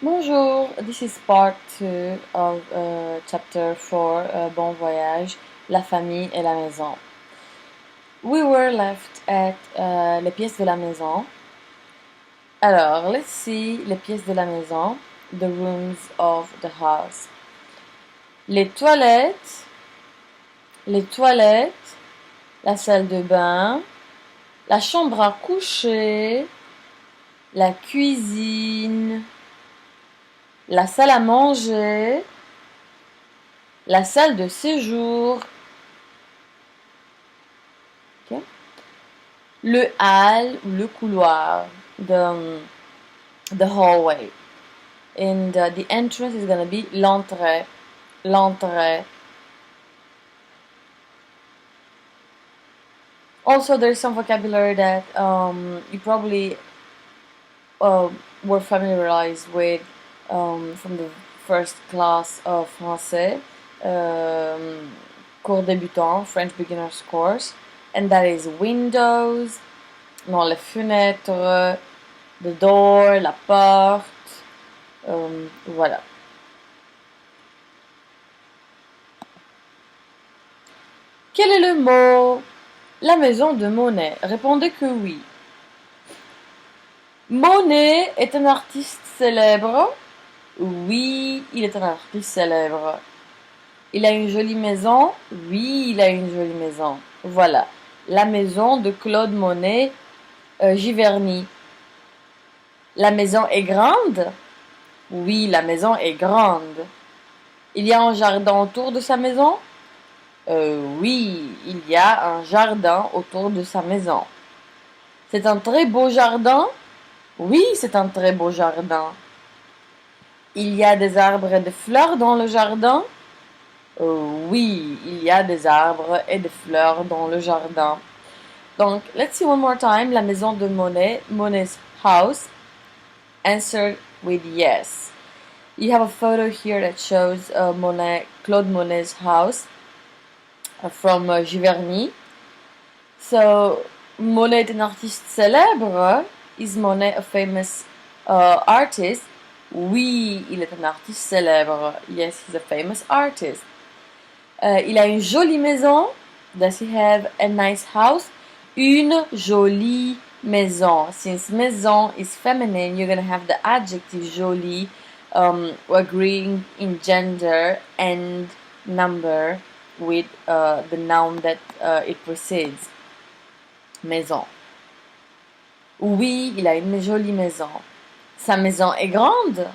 Bonjour, this is part 2 of chapter 4, Bon voyage, la famille et la maison. We were left at les pièces de la maison. Alors, let's see les pièces de la maison, the rooms of the house. Les toilettes, la salle de bain, la chambre à coucher, la cuisine, la salle à manger, la salle de séjour, okay. Le hall ou le couloir, the hallway. And the entrance is going to be l'entrée. Also, there's some vocabulary that you probably were familiarized with from the first class of français, cours débutant, French beginners course, and that is windows, non, les fenêtres, the door, la porte, voilà. Quel est le mot? La maison de Monet. Répondez que oui. Monet est un artiste célèbre. Oui, il est un artiste célèbre. Il a une jolie maison. Oui, il a une jolie maison. Voilà. La maison de Claude Monet, Giverny. La maison est grande? Oui, la maison est grande. Il y a un jardin autour de sa maison? Oui, il y a un jardin autour de sa maison. C'est un très beau jardin? Oui, c'est un très beau jardin. Il y a des arbres et des fleurs dans le jardin? Oui, il y a des arbres et des fleurs dans le jardin. Donc, let's see one more time. La maison de Monet, Monet's house. Answer with yes. You have a photo here that shows Claude Monet's house from Giverny. So, Monet est un artiste célèbre. Is Monet a famous artist? Oui, il est un artiste célèbre. Yes, he's a famous artist. Il a une jolie maison. Does he have a nice house? Une jolie maison. Since maison is feminine, you're gonna have the adjective jolie, agreeing in gender and number with the noun that it precedes. Maison. Oui, il a une jolie maison. Sa maison est grande.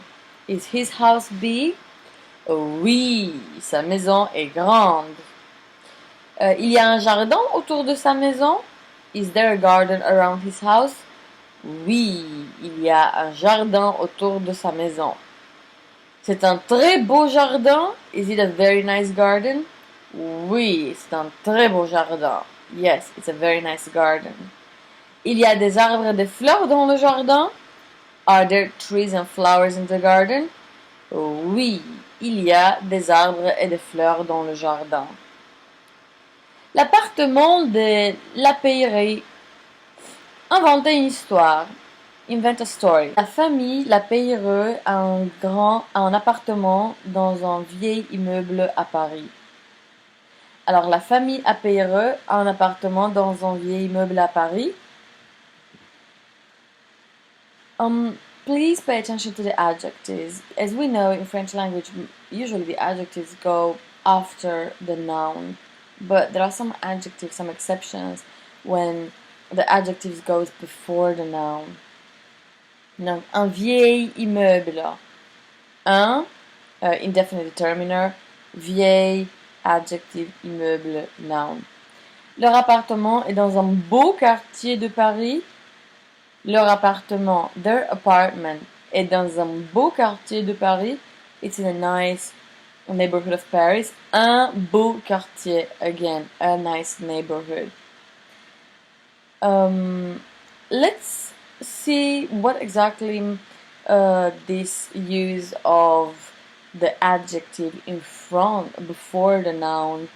Is his house big? Oui, sa maison est grande. Il y a un jardin autour de sa maison? Is there a garden around his house? Oui, il y a un jardin autour de sa maison. C'est un très beau jardin? Is it a very nice garden? Oui, c'est un très beau jardin. Yes, it's a very nice garden. Il y a des arbres et des fleurs dans le jardin? Are there trees and flowers in the garden? Oui, il y a des arbres et des fleurs dans le jardin. L'appartement de la Peyrerie. Inventer une histoire. Invent a story. La famille La Peyrerie a un appartement dans un vieil immeuble à Paris. Alors, la famille La Peyrerie a un appartement dans un vieil immeuble à Paris. Please pay attention to the adjectives. As we know in French language, usually the adjectives go after the noun, but there are some adjectives, some exceptions when the adjectives goes before the noun. Donc, un vieil immeuble. Un, indefinite determiner, vieil, adjective, immeuble, noun. Leur appartement est dans un beau quartier de Paris. Leur appartement, their apartment, est dans un beau quartier de Paris. It's in a nice neighborhood of Paris. Un beau quartier, again, a nice neighborhood. Let's see what exactly this use of the adjective in front, before the noun,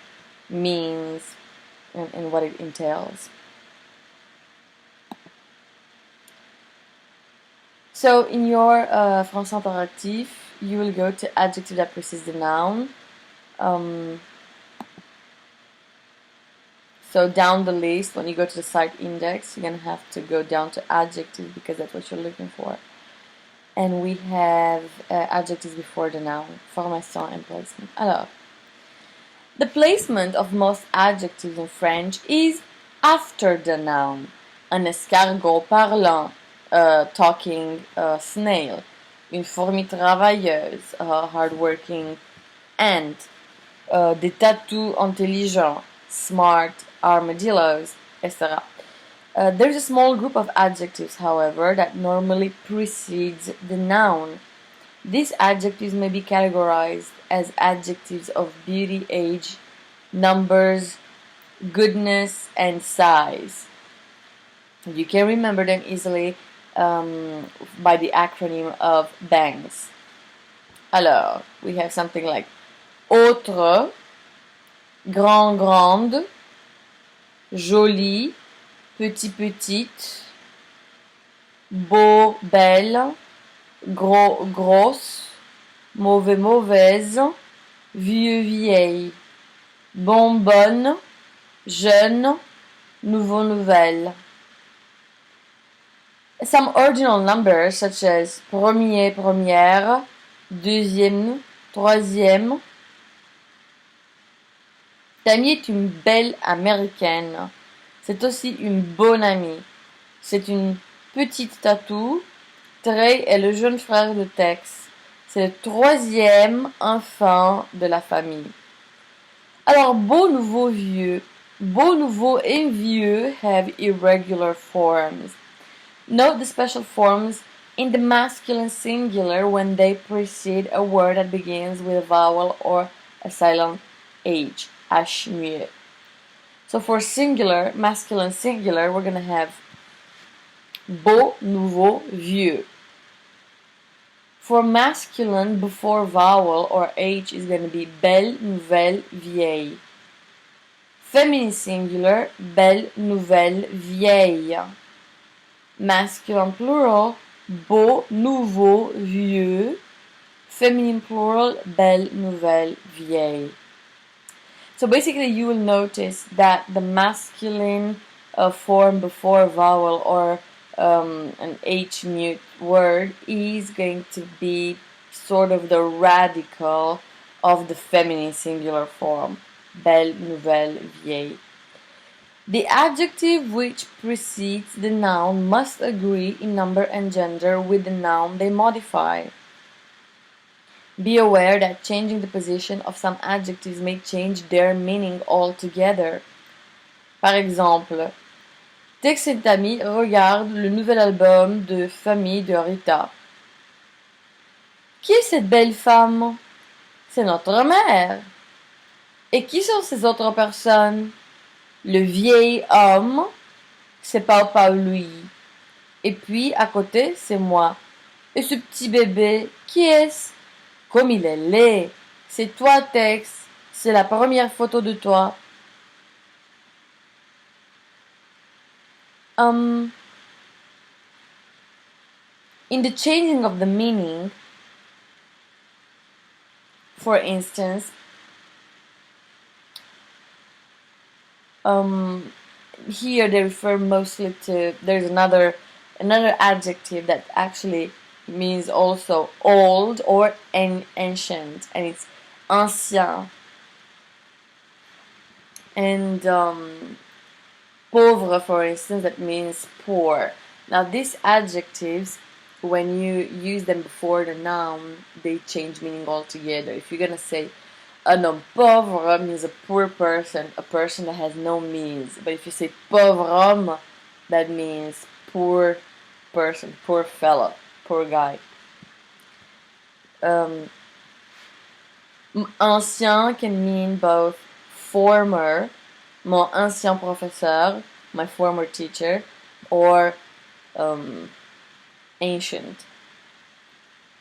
means and what it entails. So in your français interactif, you will go to adjective that precedes the noun. So down the list, when you go to the site index, you're gonna have to go down to adjective because that's what you're looking for. And we have adjectives before the noun, formation and placement. Alors, the placement of most adjectives in French is after the noun. Un escargot parlant, talking snail. Une fourmi travailleuse, hardworking ant. Des tatous intelligents, smart armadillos, etc. There's a small group of adjectives, however, that normally precedes the noun. These adjectives may be categorized as adjectives of beauty, age, numbers, goodness, and size. You can remember them easily by the acronym of BANGS. Alors, we have something like autre, grand, grande, joli, petit, petite, beau, belle, gros, grosse, mauvais, mauvaise, vieux, vieille, bon, bonne, jeune, nouveau, nouvelle. Some ordinal numbers such as premier, première, deuxième, troisième. Tammy est une belle américaine. C'est aussi une bonne amie. C'est une petite tatou. Trey est le jeune frère de Tex. C'est le troisième enfant de la famille. Alors, beau, nouveau, vieux. Beau, nouveau et vieux have irregular forms. Note the special forms in the masculine singular when they precede a word that begins with a vowel or a silent H. H, mieux. So for singular, masculine singular, we're going to have beau, nouveau, vieux. For masculine, before vowel or H is going to be belle, nouvelle, vieille. Feminine singular, belle, nouvelle, vieille. Masculine plural, beau, nouveau, vieux. Feminine plural, belle, nouvelle, vieille. So basically you will notice that the masculine form before vowel or an H mute word is going to be sort of the radical of the feminine singular form. Belle, nouvelle, vieille. The adjective which precedes the noun must agree in number and gender with the noun they modify. Be aware that changing the position of some adjectives may change their meaning altogether. Par exemple, Tex et Tammy regardent le nouvel album de famille de Rita. Qui est cette belle femme? C'est notre mère. Et qui sont ces autres personnes? Le vieil homme, c'est Papa Louis. Et puis, à côté, c'est moi. Et ce petit bébé, qui est-ce? Comme il est laid. C'est toi, Tex. C'est la première photo de toi. In the changing of the meaning, for instance, here they refer mostly to, there's another adjective that actually means also old or ancient, and it's ancien. And pauvre, for instance, that means poor. Now these adjectives, when you use them before the noun, they change meaning altogether. If you're gonna say un homme pauvre means a poor person, a person that has no means. But if you say pauvre homme, that means poor person, poor fellow, poor guy. Ancien can mean both former, mon ancien professeur, my former teacher, or ancient,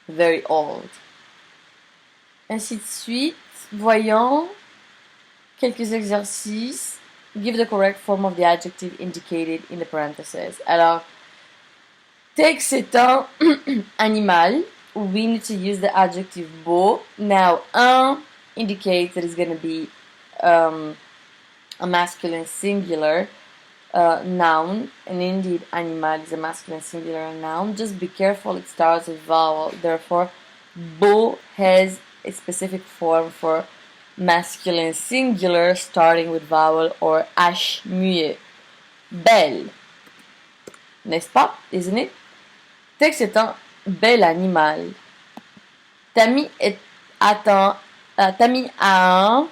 very old. Ainsi de suite. Voyons quelques exercices. Give the correct form of the adjective indicated in the parentheses. Alors, Tex est un animal. We need to use the adjective beau. Now, un indicates that it's going to be a masculine singular noun, and indeed animal is a masculine singular noun. Just be careful, it starts with vowel. Therefore, beau has a specific form for masculine singular starting with vowel or H muet. Belle. N'est-ce pas? Isn't it? Tex est un bel animal. Tammy a un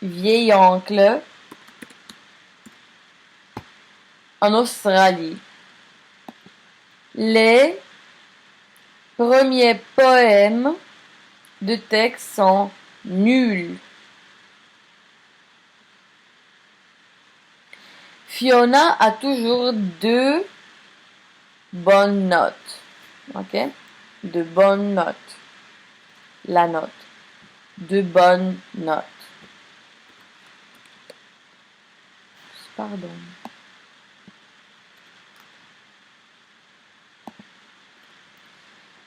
vieil oncle en Australie. Les premiers poèmes de Tex sont nuls. Fiona a toujours deux bonnes notes. Ok? De bonnes notes. La note. De bonnes notes. Pardon.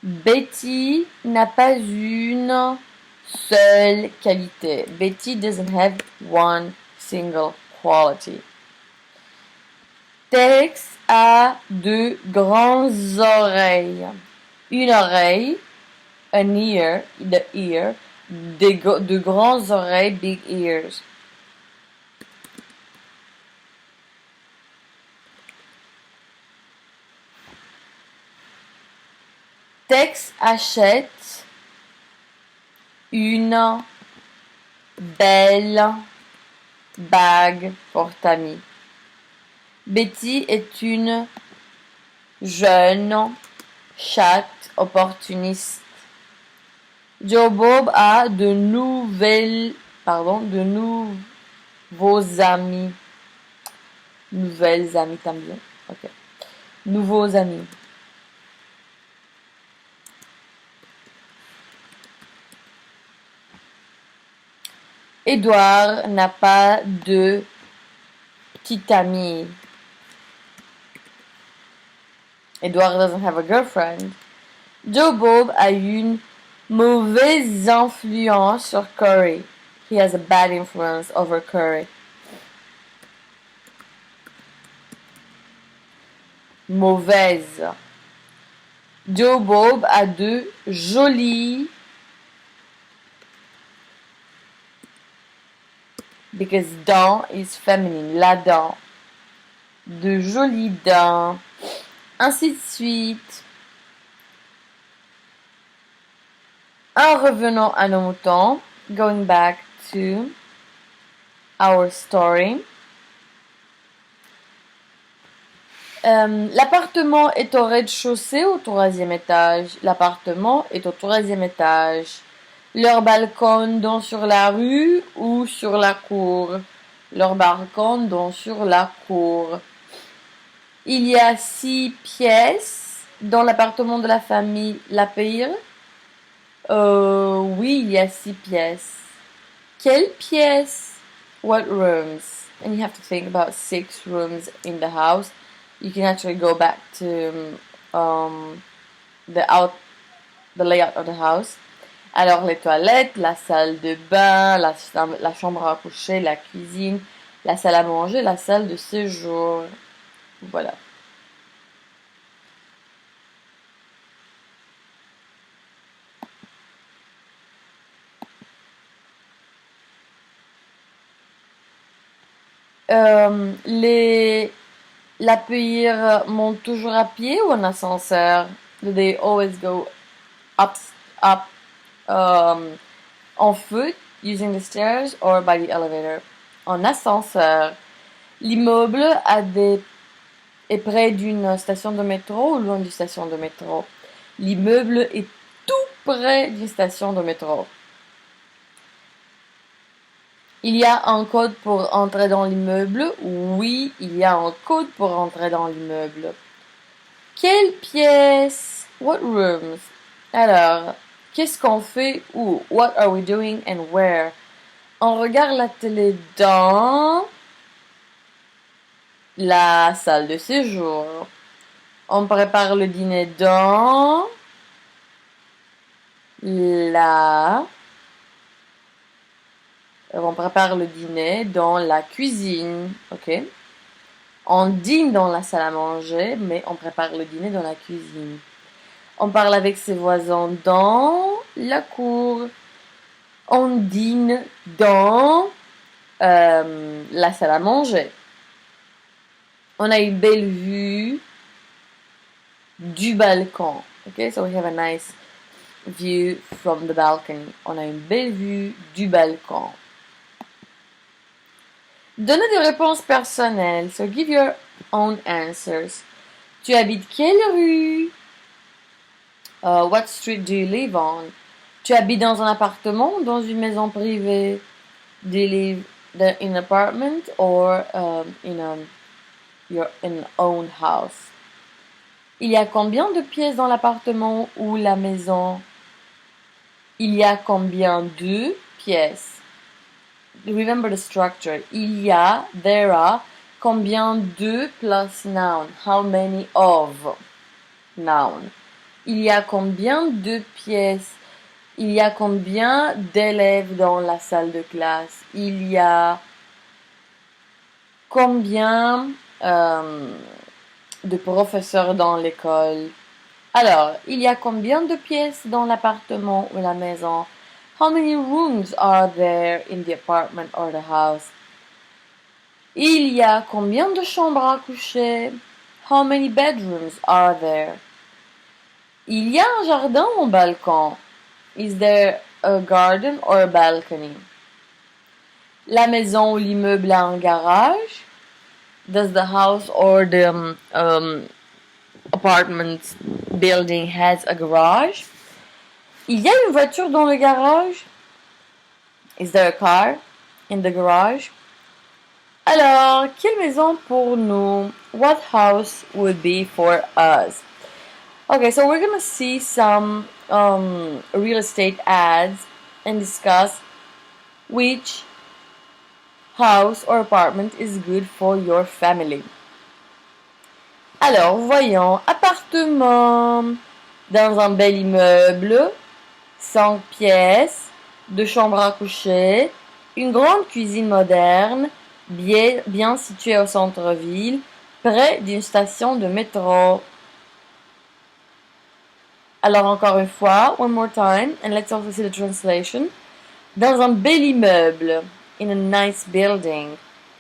Betty n'a pas une seule qualité. Betty doesn't have one single quality. Tex a de grandes oreilles. Une oreille, an ear, the ear, de grandes oreilles, big ears. Tex achète une belle bague pour Tammy. Betty est une jeune chatte opportuniste. Joe Bob a de nouveaux amis. Nouvelles amies, t'aimes bien? Ok. Nouveaux amis. Edouard n'a pas de petite amie. Edouard doesn't have a girlfriend. Joe Bob a une mauvaise influence sur Corey. He has a bad influence over Corey. Mauvaise. Joe Bob a de jolies, because dents is feminine, la dent. De jolies dents. Ainsi de suite. En revenant à nos moutons, going back to our story. L'appartement est au rez-de-chaussée ou au troisième étage? L'appartement est au troisième étage. Leur balcon donne sur la rue ou sur la cour? Leur balcon donne sur la cour. Il y a 6 pièces dans l'appartement de la famille Lapire. Oui, il y a 6 pièces. Quelles pièces? What rooms? And you have to think about 6 rooms in the house. You can actually go back to the layout of the house. Alors, les toilettes, la salle de bain, la chambre à coucher, la cuisine, la salle à manger, la salle de séjour. Voilà. Les Lapire montent toujours à pied ou en ascenseur? Do they always go up on foot using the stairs or by the elevator? En ascenseur. L'immeuble est près d'une station de métro ou loin d'une station de métro? L'immeuble est tout près d'une station de métro. Il y a un code pour entrer dans l'immeuble? Oui, il y a un code pour entrer dans l'immeuble. Quelle pièce? What rooms? Alors, qu'est-ce qu'on fait où? What are we doing and where? On regarde la télé dans la salle de séjour. On prépare le dîner dans la... On prépare le dîner dans la cuisine, ok? On dîne dans la salle à manger, mais on prépare le dîner dans la cuisine. On parle avec ses voisins dans la cour. On dîne dans la salle à manger. On a une belle vue du balcon. Okay, so we have a nice view from the balcony. On a une belle vue du balcon. Donnez des réponses personnelles. So give your own answers. Tu habites quelle rue? What street do you live on? Tu habites dans un appartement ou dans une maison privée? Do you live in an apartment or in your own house? Il y a combien de pièces dans l'appartement ou la maison? Il y a combien de pièces? Remember the structure. Il y a, there are, combien de plus noun. How many of noun. Il y a combien de pièces? Il y a combien d'élèves dans la salle de classe? Il y a combien de professeurs dans l'école? Alors, il y a combien de pièces dans l'appartement ou la maison? How many rooms are there in the apartment or the house? Il y a combien de chambres à coucher? How many bedrooms are there? Il y a un jardin ou un balcon? Is there a garden or a balcony? La maison ou l'immeuble a un garage? Does the house or the apartment building has a garage? Il y a une voiture dans le garage? Is there a car in the garage? Alors, quelle maison pour nous? What house would be for us? Okay, so we're gonna see some real estate ads and discuss which house or apartment is good for your family. Alors, voyons, appartement dans un bel immeuble, 5 pièces, 2 chambres à coucher, une grande cuisine moderne, bien située au centre-ville, près d'une station de métro. Alors encore une fois, one more time, and let's also see the translation. Dans un bel immeuble, in a nice building,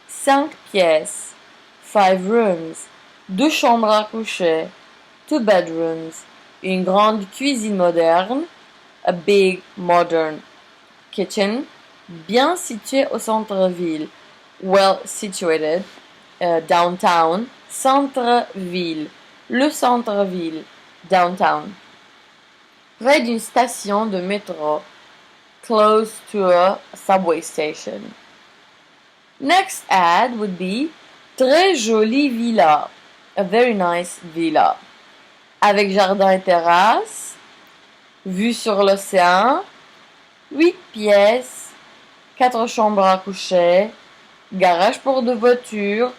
5 pièces, 5 rooms, 2 chambres à coucher, 2 bedrooms, une grande cuisine moderne, a big modern kitchen, bien située au centre-ville, well situated, downtown, centre-ville, le centre-ville, downtown. Près d'une station de métro, close to a subway station. Next ad would be très jolie villa, a very nice villa, avec jardin et terrasse, vue sur l'océan, 8 pièces, 4 chambres à coucher, garage pour 2 voitures,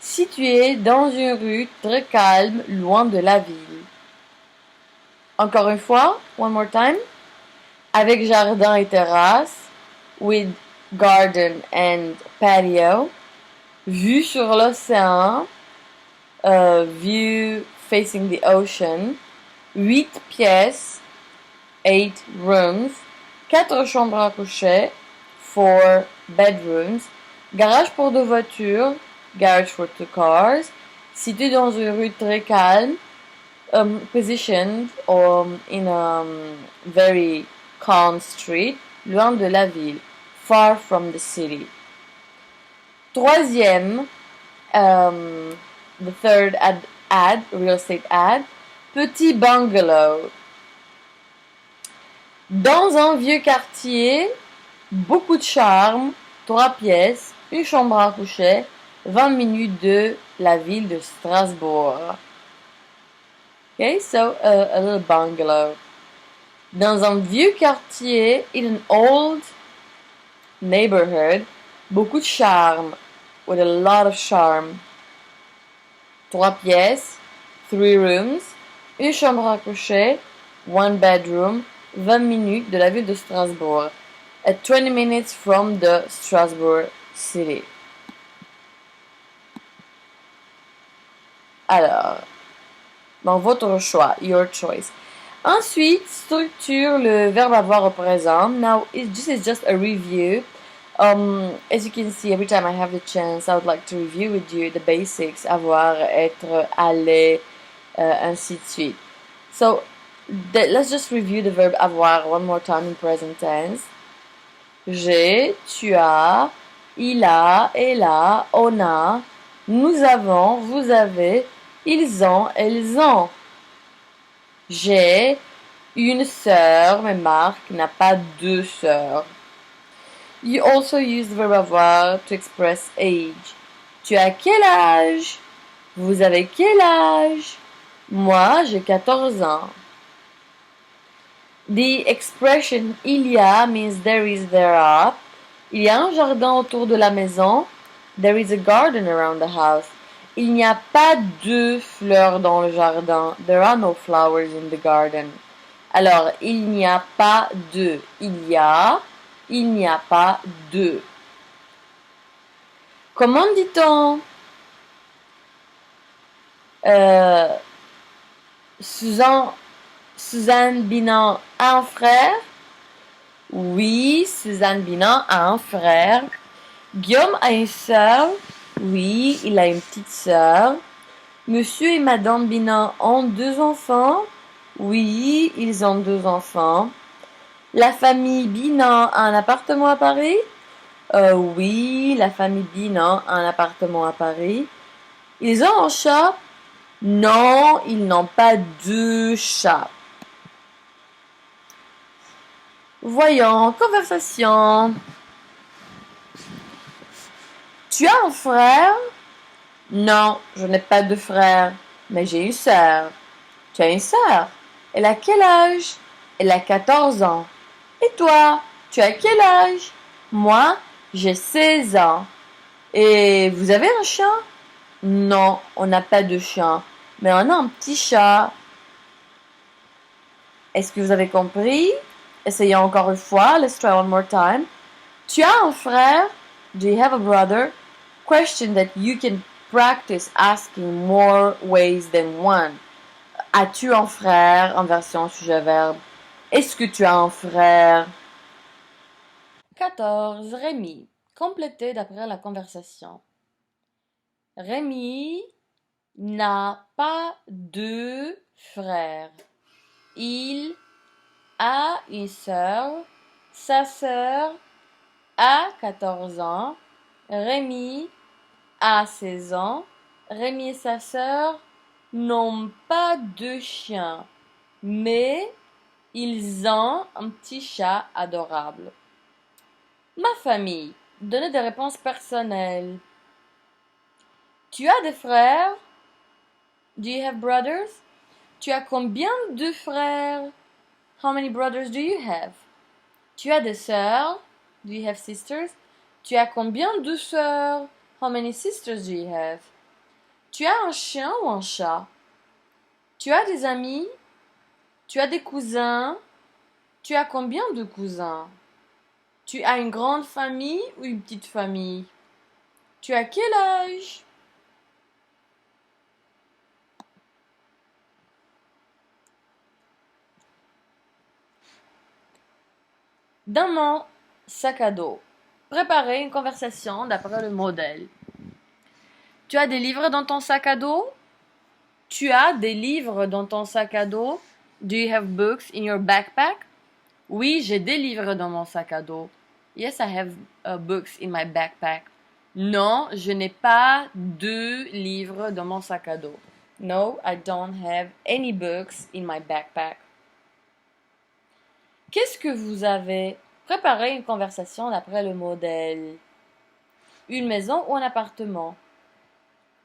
situé dans une rue très calme, loin de la ville. Encore une fois, one more time. Avec jardin et terrasse, with garden and patio, vue sur l'océan, view facing the ocean, 8 pièces, 8 rooms, 4 chambres à coucher, 4 bedrooms, garage pour 2 voitures, garage for 2 cars, situé dans une rue très calme, positioned in a very calm street, loin de la ville, far from the city. Troisième, the third ad, real estate ad, petit bungalow. Dans un vieux quartier, beaucoup de charme, 3 pièces, une chambre à coucher, 20 minutes de la ville de Strasbourg. Okay, so a little bungalow. Dans un vieux quartier, in an old neighborhood, beaucoup de charme, with a lot of charm. 3 pièces, 3 rooms, une chambre à coucher, 1 bedroom, 20 minutes de la ville de Strasbourg. At 20 minutes from the Strasbourg city. Alors, dans votre choix, your choice. Ensuite, structure le verbe avoir au présent. Now, this is just a review. As you can see, every time I have the chance, I would like to review with you the basics, avoir, être, aller, ainsi de suite. So, let's just review the verb avoir one more time in present tense. J'ai, tu as, il a, elle a, on a, nous avons, vous avez, ils ont, elles ont. J'ai une sœur, mais Marc n'a pas deux sœurs. You also use the verb avoir to express age. Tu as quel âge? Vous avez quel âge? Moi, j'ai 14 ans. The expression il y a means there is, there are. Il y a un jardin autour de la maison. There is a garden around the house. Il n'y a pas de fleurs dans le jardin. There are no flowers in the garden. Alors, il n'y a pas de. Il y a. Il n'y a pas de. Comment dit-on Suzanne Binan a un frère? Oui, Suzanne Binan a un frère. Guillaume a une sœur? Oui, il a une petite sœur. Monsieur et Madame Binan ont 2 enfants? Oui, ils ont 2 enfants. La famille Binan a un appartement à Paris? Oui, la famille Binan a un appartement à Paris. Ils ont un chat? Non, ils n'ont pas 2 chats. Voyons, conversation. Tu as un frère? Non, je n'ai pas de frère, mais j'ai une sœur. Tu as une sœur? Elle a quel âge? Elle a 14 ans. Et toi, tu as quel âge? Moi, j'ai 16 ans. Et vous avez un chien? Non, on n'a pas de chien, mais on a un petit chat. Est-ce que vous avez compris? Essayons encore une fois. Let's try one more time. Tu as un frère? Do you have a brother? Question that you can practice asking more ways than one. As-tu un frère en version sujet-verbe? Est-ce que tu as un frère? 14. Rémi. Complété d'après la conversation. Rémi n'a pas de frère. Il a une sœur. Sa sœur a 14 ans. Rémi a 16 ans. Rémi et sa sœur n'ont pas de chien, mais ils ont un petit chat adorable. Ma famille. Donnez des réponses personnelles. Tu as des frères? Do you have brothers? Tu as combien de frères? How many brothers do you have? Tu as des sœurs? Do you have sisters? Tu as combien de sœurs? How many sisters do you have? Tu as un chien ou un chat? Tu as des amis? Tu as des cousins? Tu as combien de cousins? Tu as une grande famille ou une petite famille? Tu as quel âge? Dans mon sac à dos. Préparez une conversation d'après le modèle. Tu as des livres dans ton sac à dos? Tu as des livres dans ton sac à dos? Do you have books in your backpack? Oui, j'ai des livres dans mon sac à dos. Yes, I have books in my backpack. Non, je n'ai pas de livres dans mon sac à dos. No, I don't have any books in my backpack. Qu'est-ce que vous avez? Préparez une conversation d'après le modèle. Une maison ou un appartement?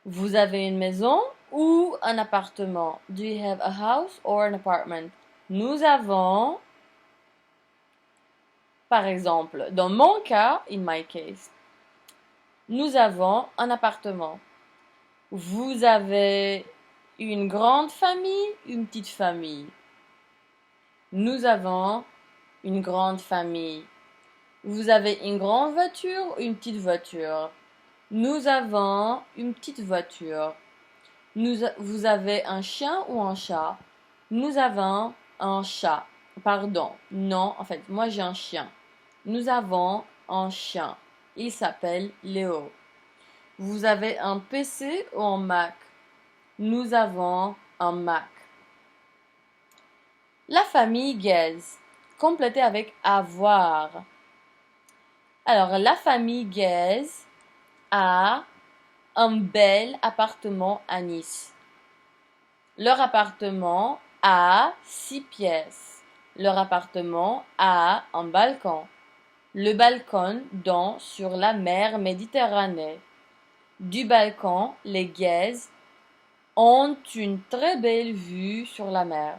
Vous avez une maison ou un appartement? Do you have a house or an apartment? Nous avons, par exemple, dans mon cas, in my case, nous avons un appartement. Vous avez une grande famille, une petite famille? Nous avons une grande famille. Vous avez une grande voiture ou une petite voiture? Nous avons une petite voiture. Vous avez un chien ou un chat? Nous avons un chat. Pardon. Non, en fait, moi j'ai un chien. Nous avons un chien. Il s'appelle Léo. Vous avez un PC ou un Mac? Nous avons un Mac. La famille Guez. Complétez avec avoir. Alors, la famille Guez a un bel appartement à Nice. Leur appartement a 6 pièces. Leur appartement a un balcon. Le balcon donne sur la mer Méditerranée. Du balcon, les Guez ont une très belle vue sur la mer.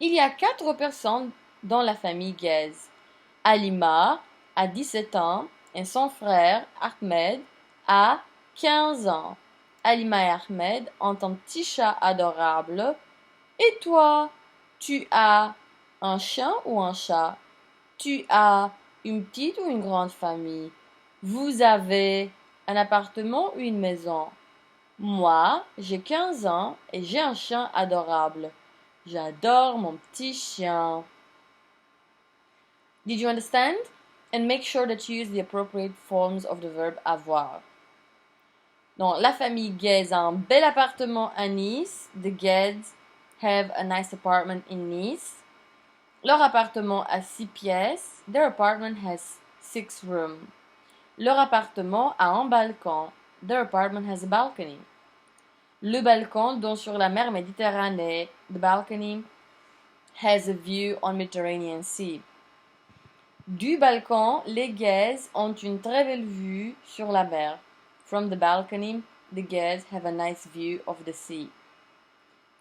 Il y a 4 personnes dans la famille Guez. Alima a 17 ans et son frère Ahmed a 15 ans. Alima et Ahmed ont un petit chat adorable. Et toi, tu as un chien ou un chat? Tu as une petite ou une grande famille? Vous avez un appartement ou une maison? Moi, j'ai 15 ans et j'ai un chien adorable. J'adore mon petit chien. Did you understand? And make sure that you use the appropriate forms of the verb avoir. Donc, la famille Guez a un bel appartement à Nice. The Guez have a nice apartment in Nice. Leur appartement a 6 pièces. Their apartment has 6 rooms. Leur appartement a un balcon. Their apartment has a balcony. Le balcon donne sur la mer Méditerranée. The balcony has a view on Mediterranean Sea. Du balcon, les Guez ont une très belle vue sur la mer. From the balcony, the Guez have a nice view of the sea.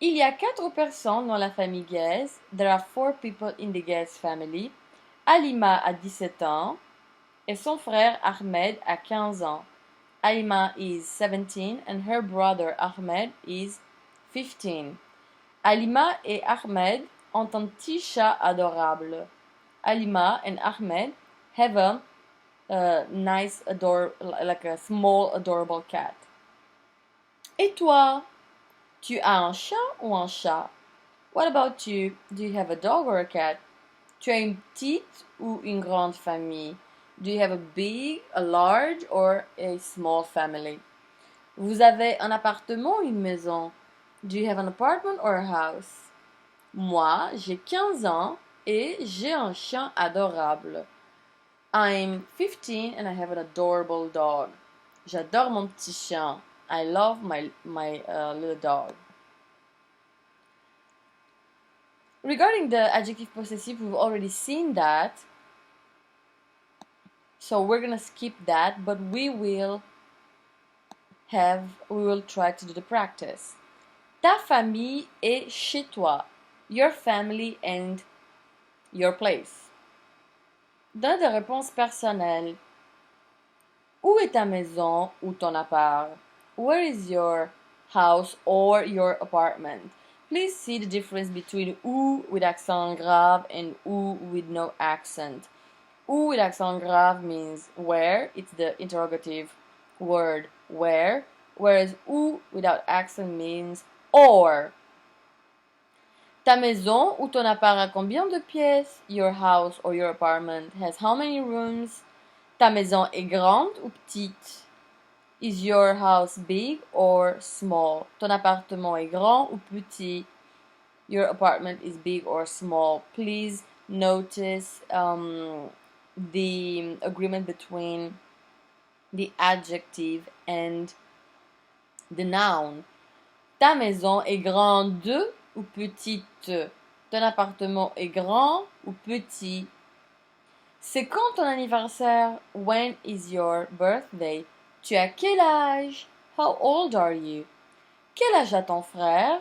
Il y a 4 personnes dans la famille Guez. There are 4 people in the Guez family. Alima a 17 ans et son frère Ahmed a 15 ans. Alima is 17 and her brother Ahmed is 15. Alima et Ahmed ont un petit chat adorable. Alima and Ahmed have a nice, like a small, adorable cat. Et toi, tu as un chien ou un chat? What about you? Do you have a dog or a cat? Tu as une petite ou une grande famille? Do you have a big, a large or a small family? Vous avez un appartement ou une maison? Do you have an apartment or a house? Moi, j'ai 15 ans et j'ai un chien adorable. I'm 15 and I have an adorable dog. J'adore mon petit chien. I love my little dog. Regarding the adjective possessive, we've already seen that. So we're gonna skip that, but we will try to do the practice. Ta famille est chez toi. Your family and your place. Donne des réponses personnelles. Où est ta maison ou ton appart? Where is your house or your apartment? Please see the difference between où with accent grave and où with no accent. Où with accent grave means where, it's the interrogative word where, whereas où without accent means or. Ta maison ou ton appart a combien de pièces? Your house or your apartment has how many rooms? Ta maison est grande ou petite? Is your house big or small? Ton appartement est grand ou petit? Your apartment is big or small? Please notice the agreement between the adjective and the noun. Ta maison est grande ou petite? Ton appartement est grand ou petit? C'est quand ton anniversaire? When is your birthday? Tu as quel âge? How old are you? Quel âge a ton frère?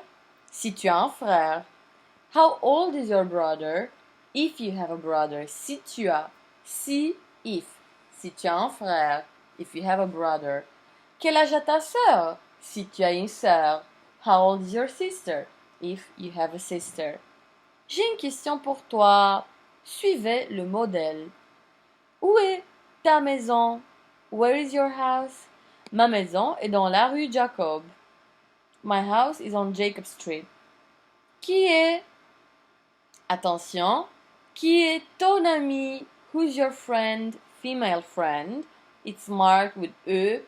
Si tu as un frère. How old is your brother? If you have a brother. Si tu as. Si, if. Si tu as un frère. If you have a brother. Quel âge a ta sœur? Si tu as une sœur. How old is your sister? If you have a sister. J'ai une question pour toi. Suivez le modèle. Où est ta maison? Where is your house? Ma maison est dans la rue Jacob. My house is on Jacob Street. Qui est, attention, qui est ton ami? Who's your friend? Female friend. It's marked with E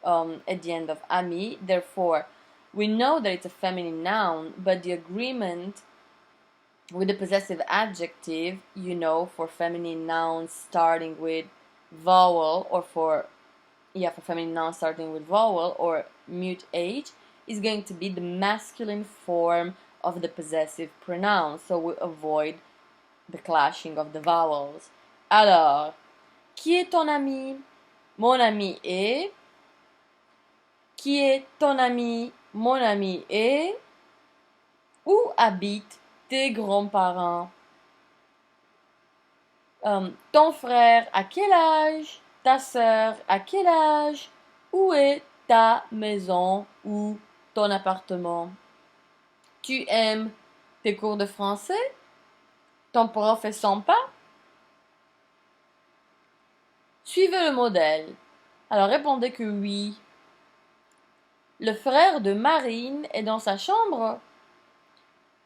at the end of ami. Therefore, we know that it's a feminine noun, but the agreement with the possessive adjective, for feminine nouns starting with vowel for feminine nouns starting with vowel or mute H, is going to be the masculine form of the possessive pronoun, so we avoid the clashing of the vowels. Alors, qui est ton ami? Mon ami est. Qui est ton ami? Mon ami est. Où habitent tes grands-parents? Ton frère, à quel âge? Ta sœur, à quel âge? Où est ta maison ou ton appartement? Tu aimes tes cours de français? Ton prof est sympa? Suivez le modèle. Alors répondez que oui. Le frère de Marine est dans sa chambre.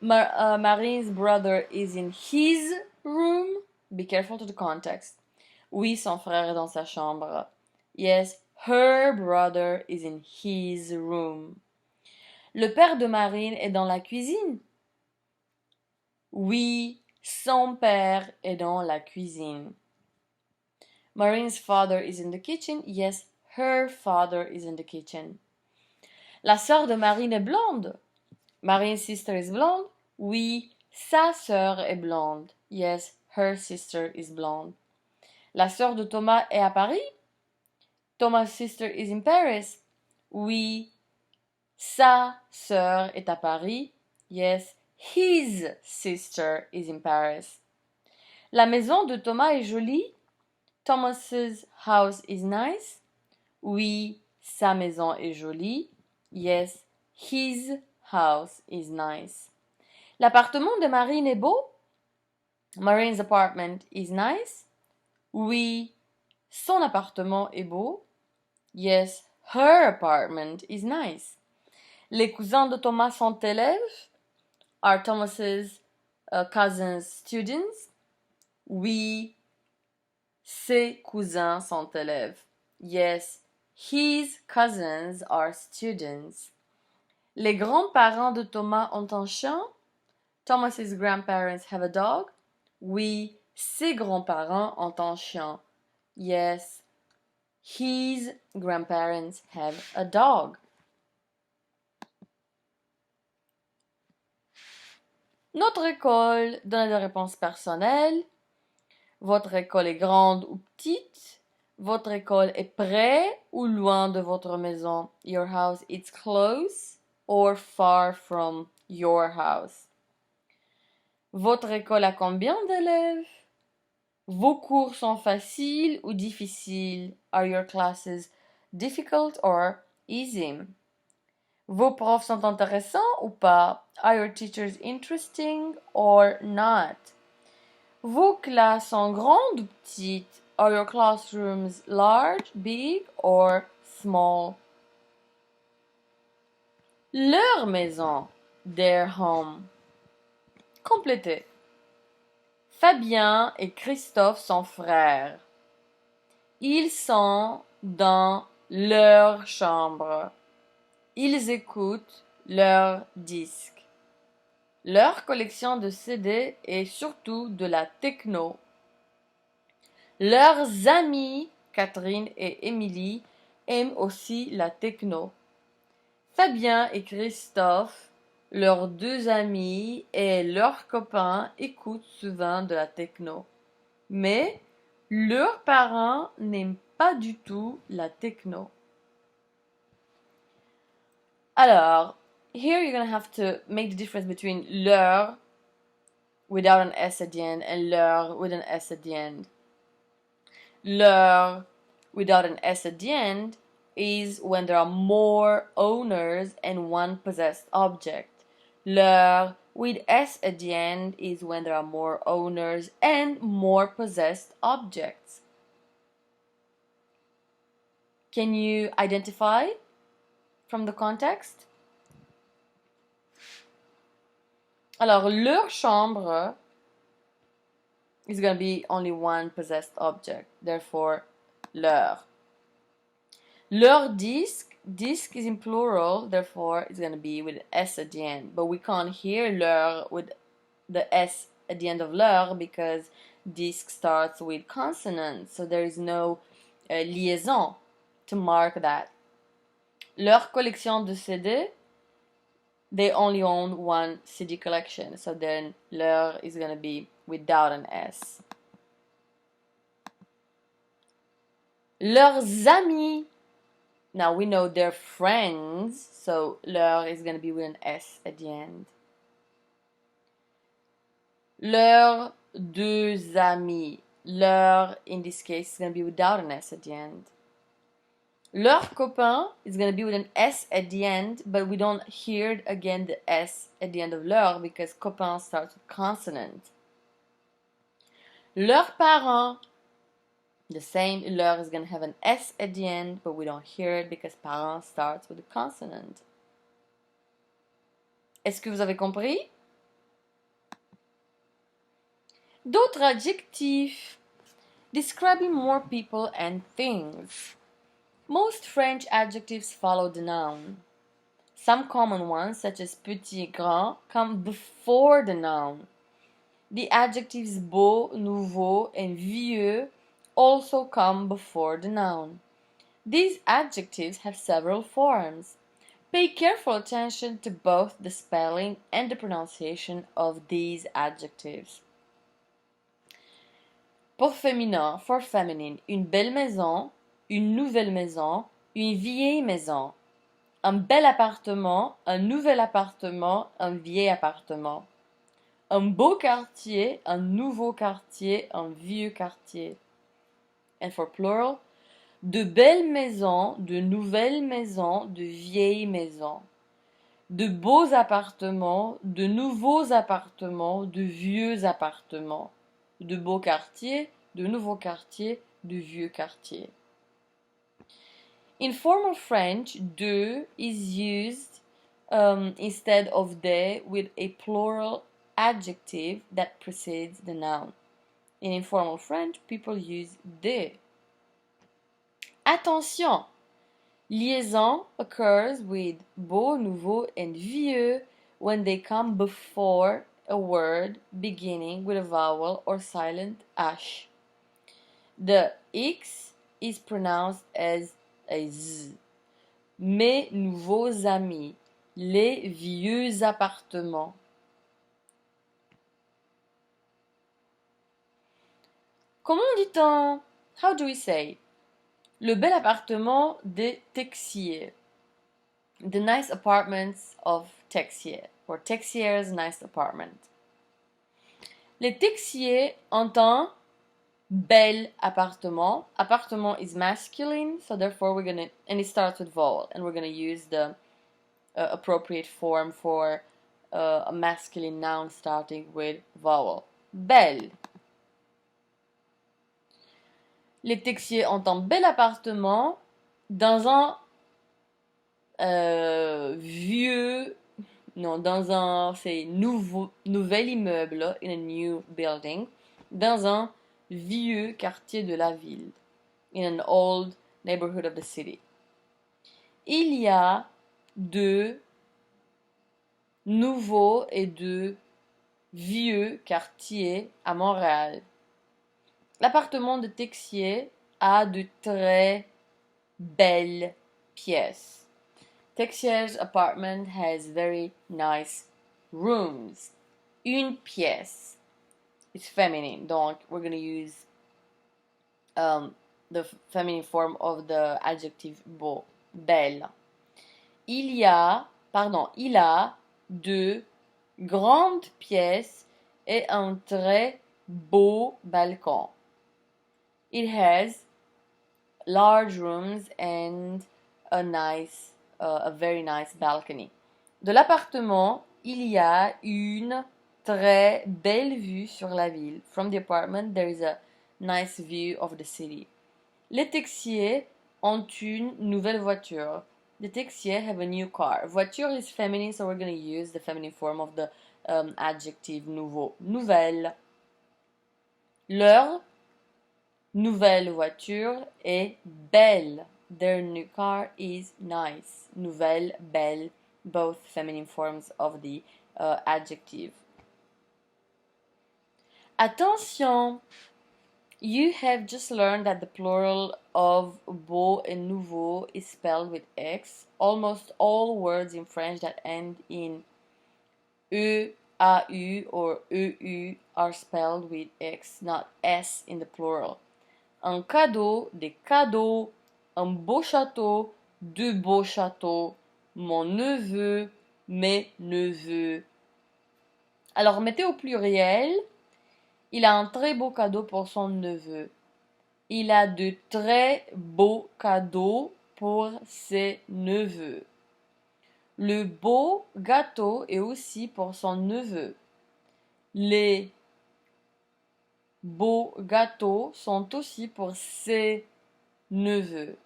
Marine's brother is in his room. Be careful to the context. Oui, son frère est dans sa chambre. Yes, her brother is in his room. Le père de Marine est dans la cuisine. Oui, son père est dans la cuisine. Marine's father is in the kitchen. Yes, her father is in the kitchen. La sœur de Marine est blonde. Marine's sister is blonde. Oui, sa sœur est blonde. Yes, her sister is blonde. La sœur de Thomas est à Paris. Thomas' sister is in Paris. Oui, sa sœur est à Paris. Yes, his sister is in Paris. La maison de Thomas est jolie. Thomas's house is nice. Oui, sa maison est jolie. Yes, his house is nice. L'appartement de Marine est beau. Marine's apartment is nice. Oui, son appartement est beau. Yes, her apartment is nice. Les cousins de Thomas sont élèves. Are Thomas's cousins students? Oui, ses cousins sont élèves. Yes, his cousins are students. Les grands-parents de Thomas ont un chien. Thomas's grandparents have a dog. Oui, ses grands-parents ont un chien. Yes, his grandparents have a dog. Notre école donne des réponses personnelles. Votre école est grande ou petite? Votre école est près ou loin de votre maison? Your house is close or far from your house. Votre école a combien d'élèves? Vos cours sont faciles ou difficiles? Are your classes difficult or easy? Vos profs sont intéressants ou pas? Are your teachers interesting or not? Vos classes sont grandes ou petites? Are your classrooms large, big or small? Leur maison, their home. Complétez. Fabien et Christophe sont frères. Ils sont dans leur chambre. Ils écoutent leurs disques. Leur collection de CD est surtout de la techno. Leurs amis, Catherine et Émilie, aiment aussi la techno. Fabien et Christophe, leurs deux amis et leurs copains écoutent souvent de la techno. Mais leurs parents n'aiment pas du tout la techno. Alors, here you're going to have to make the difference between leur without an S at the end and leur with an S at the end. Leur without an S at the end is when there are more owners and one possessed object. Leur with S at the end is when there are more owners and more possessed objects. Can you identify from the context? Alors, leur chambre is going to be only one possessed object. Therefore, leur. Leur disque is in plural, therefore it's going to be with S at the end. But we can't hear leur with the S at the end of leur because disque starts with consonants, so there is no liaison to mark that. Leur collection de CD, they only own one CD collection, so then leur is going to be without an S. Leurs amis, now we know they're friends, so leur is going to be with an S at the end. Leurs deux amis, leur in this case is going to be without an S at the end. Leur copain is going to be with an S at the end, but we don't hear again the S at the end of leur because copain starts with consonant. Leurs parents, the same, leur is going to have an S at the end, but we don't hear it because parents starts with a consonant. Est-ce que vous avez compris? D'autres adjectifs describing more people and things. Most French adjectives follow the noun. Some common ones, such as petit et grand, come before the noun. The adjectives beau, nouveau, and vieux also come before the noun. These adjectives have several forms. Pay careful attention to both the spelling and the pronunciation of these adjectives. Pour féminin, for feminine, une belle maison, une nouvelle maison, une vieille maison. Un bel appartement, un nouvel appartement, un vieil appartement. Un beau quartier, un nouveau quartier, un vieux quartier. And for plural, de belles maisons, de nouvelles maisons, de vieilles maisons. De beaux appartements, de nouveaux appartements, de vieux appartements. De beaux quartiers, de nouveaux quartiers, de vieux quartiers. In formal French, de is used instead of de with a plural adjective that precedes the noun. In informal French, people use de. Attention! Liaison occurs with beau, nouveau, and vieux when they come before a word beginning with a vowel or silent H. The X is pronounced as a Z. Mes nouveaux amis, les vieux appartements. Comment dit-on? How do we say? Le bel appartement de Texier. The nice apartments of Texier, or Texier's nice apartment. Les Texier entend bel appartement. Appartement is masculine, so therefore we're gonna, and it starts with vowel, and we're gonna use the appropriate form for a masculine noun starting with vowel. Belle. Les Texier entendent bel appartement dans un c'est nouvel immeuble, in a new building, dans un vieux quartier de la ville, in an old neighborhood of the city. Il y a de nouveaux et de vieux quartiers à Montréal. L'appartement de Texier a de très belles pièces. Texier's apartment has very nice rooms. Une pièce. It's feminine, donc we're going to use the feminine form of the adjective beau, belle. Il a de grandes pièces et un très beau balcon. It has large rooms and a very nice balcony. De l'appartement, il y a une très belle vue sur la ville. From the apartment, there is a nice view of the city. Les Texiers ont une nouvelle voiture. The Texiers have a new car. Voiture is feminine, so we're going to use the feminine form of the adjective nouveau. Nouvelle. Leur nouvelle voiture est belle. Their new car is nice. Nouvelle, belle, both feminine forms of the adjective. Attention! You have just learned that the plural of beau and nouveau is spelled with X. Almost all words in French that end in E, AU, or EU are spelled with X, not S in the plural. Un cadeau, des cadeaux, un beau château, de beaux châteaux, mon neveu, mes neveux. Alors, mettez au pluriel. Il a un très beau cadeau pour son neveu. Il a de très beaux cadeaux pour ses neveux. Le beau gâteau est aussi pour son neveu. Les beaux gâteaux sont aussi pour ses neveux.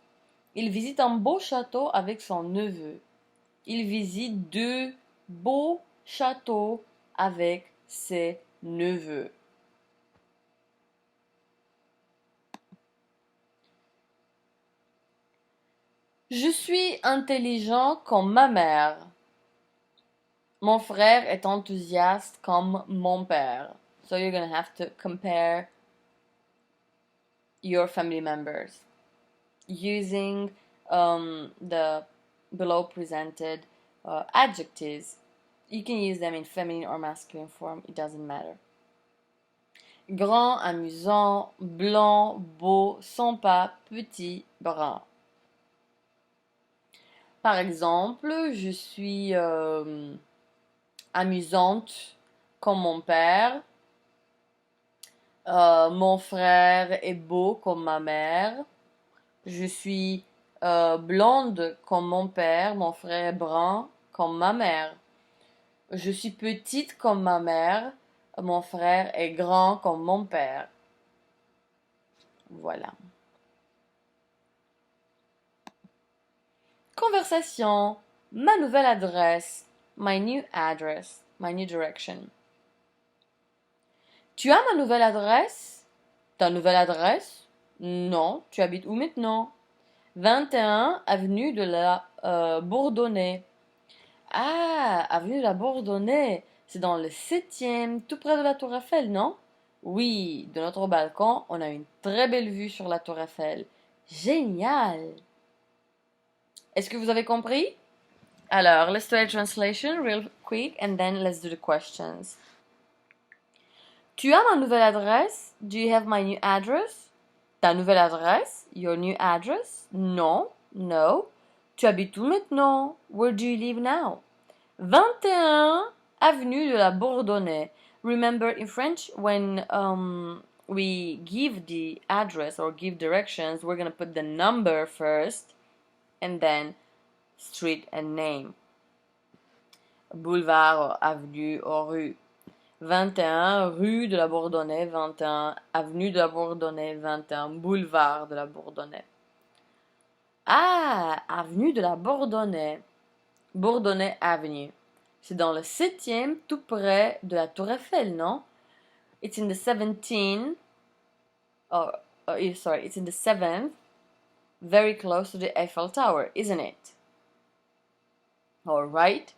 Il visite un beau château avec son neveu. Il visite deux beaux châteaux avec ses neveux. Je suis intelligent comme ma mère. Mon frère est enthousiaste comme mon père. So you're going to have to compare your family members using the below presented adjectives. You can use them in feminine or masculine form, it doesn't matter. Grand, amusant, blanc, beau, sympa, petit, brun. Par exemple, je suis amusante comme mon père. Mon frère est beau comme ma mère. Je suis blonde comme mon père. Mon frère est brun comme ma mère. Je suis petite comme ma mère. Mon frère est grand comme mon père. Voilà. Conversation. Ma nouvelle adresse. My new address. My new direction. Tu as ma nouvelle adresse? Ta nouvelle adresse? Non. Tu habites où maintenant? 21 avenue de la Bourdonnais. Ah, avenue de la Bourdonnais. C'est dans le 7e, tout près de la Tour Eiffel, non? Oui, de notre balcon, on a une très belle vue sur la Tour Eiffel. Génial! Est-ce que vous avez compris? Alors, let's do a translation real quick and then let's do the questions. Tu as ma nouvelle adresse? Do you have my new address? Ta nouvelle adresse? Your new address? Non, no. Tu habites où maintenant? Where do you live now? 21 avenue de la Bourdonnais. Remember, in French, when we give the address or give directions, we're going to put the number first and then street and name. Boulevard or avenue or rue. 21 rue de la Bourdonnais, 21 avenue de la Bourdonnais, 21 boulevard de la Bourdonnais. Ah, avenue de la Bourdonnais. Bourdonnais Avenue. C'est dans le 7e, tout près de la Tour Eiffel, non? It's in the 17th, it's in the 7th, very close to the Eiffel Tower, isn't it? All right.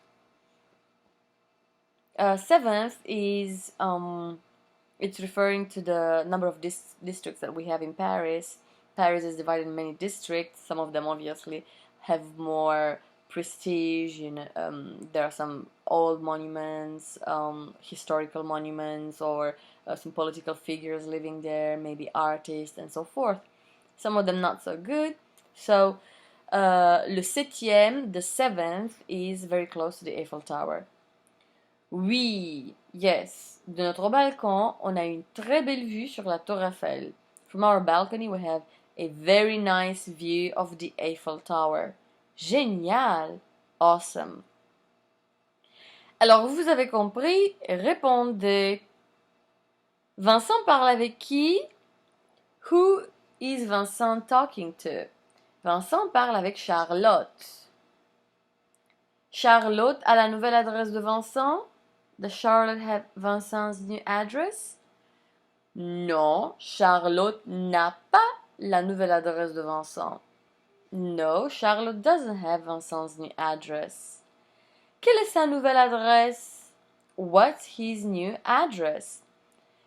7th is, it's referring to the number of districts that we have in Paris. Paris is divided in many districts. Some of them obviously have more prestige. There are some old monuments, historical monuments, or some political figures living there, maybe artists and so forth. Some of them not so good. So, le 7e, the 7th, is very close to the Eiffel Tower. Oui, yes. De notre balcon, on a une très belle vue sur la Tour Eiffel. From our balcony, we have a very nice view of the Eiffel Tower. Génial. Awesome. Alors, vous avez compris, répondez. Vincent parle avec qui? Who is Vincent talking to? Vincent parle avec Charlotte. Charlotte a la nouvelle adresse de Vincent? Does Charlotte have Vincent's new address? Non, Charlotte n'a pas la nouvelle adresse de Vincent. No, Charlotte doesn't have Vincent's new address. Quelle est sa nouvelle adresse? What's his new address?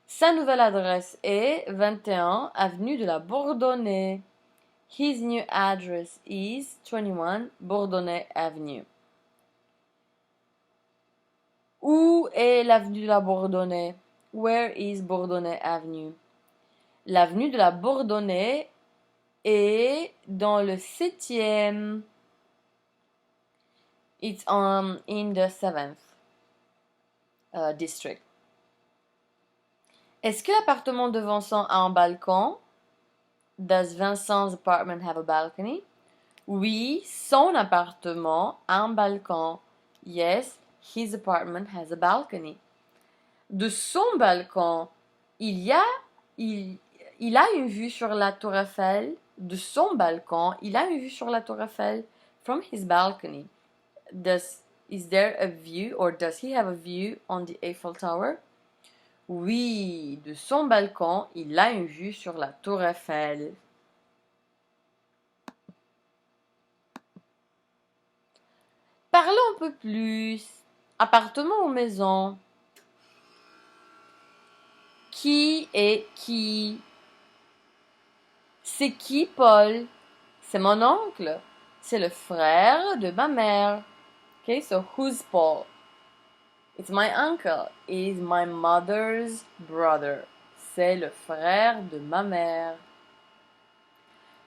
Sa nouvelle adresse est 21 avenue de la Bourdonnais. His new address is 21 Bourdonnais Avenue. Où est l'avenue de la Bourdonnais? Where is Bourdonnais Avenue? L'avenue de la Bourdonnais est dans le 7e. It's in the 7th district. Est-ce que l'appartement de Vincent a un balcon? Does Vincent's apartment have a balcony? Oui, son appartement a un balcon. Yes, his apartment has a balcony. De son balcon, il a une vue sur la Tour Eiffel. De son balcon, il a une vue sur la Tour Eiffel. From his balcony. Is there a view or does he have a view on the Eiffel Tower? Oui, de son balcon, il a une vue sur la Tour Eiffel. Parlons un peu plus. Appartement ou maison? Qui est qui? C'est qui, Paul? C'est mon oncle. C'est le frère de ma mère. Okay, so who's Paul? It's my uncle. He's my mother's brother. C'est le frère de ma mère.